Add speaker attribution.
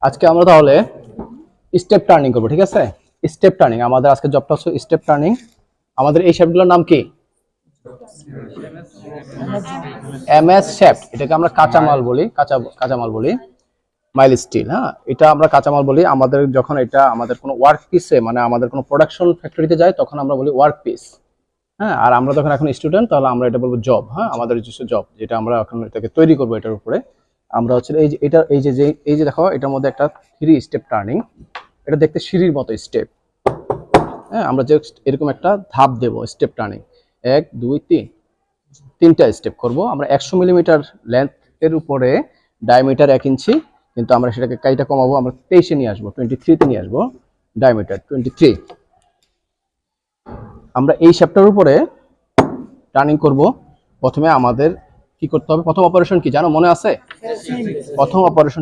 Speaker 1: আজকে আমরা তাহলে স্টেপ টার্নিং করবো, ঠিক আছে? স্টেপ টার্নিং আমাদের আজকে জবটা হচ্ছে স্টেপ টার্নিং। আমাদের এই শেপগুলোর নাম কি? MS shape. এটাকে আমরা কাঁচামাল বলি, কাঁচামাল বলি, মাইল স্টিল। হ্যাঁ, এটা আমরা কাঁচামাল বলি। আমাদের যখন এটা আমাদের কোনো ওয়ার্ক পিসে, মানে আমাদের কোনো প্রোডাকশন ফ্যাক্টরিতে যায়, তখন আমরা বলি ওয়ার্ক পিস। হ্যাঁ, আর আমরা যখন এখন স্টুডেন্ট, তাহলে আমরা এটা বলবো জব। হ্যাঁ, আমাদের নিজস্ব জব, যেটা আমরা এখন এটাকে তৈরি করবো। এটার উপরে আমরা হচ্ছে এই যে এটা এই যে দেখো, এটার মধ্যে একটা 3 স্টেপ টার্নিং। এটা দেখতে সিঁড়ির মতো স্টেপ। হ্যাঁ, আমরা জাস্ট এরকম একটা ধাপ দেবো, স্টেপ টার্নিং 1 2 3, 3টা স্টেপ করব আমরা। 100 মিলিমিটার লেন্থের উপরে ডায়ামিটার 1 ইঞ্চি, কিন্তু আমরা সেটাকে কাইটা কমাবো, আমরা 23-এ নিয়ে আসবো, 23-তে নিয়ে আসবো ডায়ামিটার 23। আমরা এই শেপটার উপরে টার্নিং করব। প্রথমে আমাদের কি করতে হবে? প্রথম অপারেশন কি জানো, মনে আছে? প্রথম অপারেশন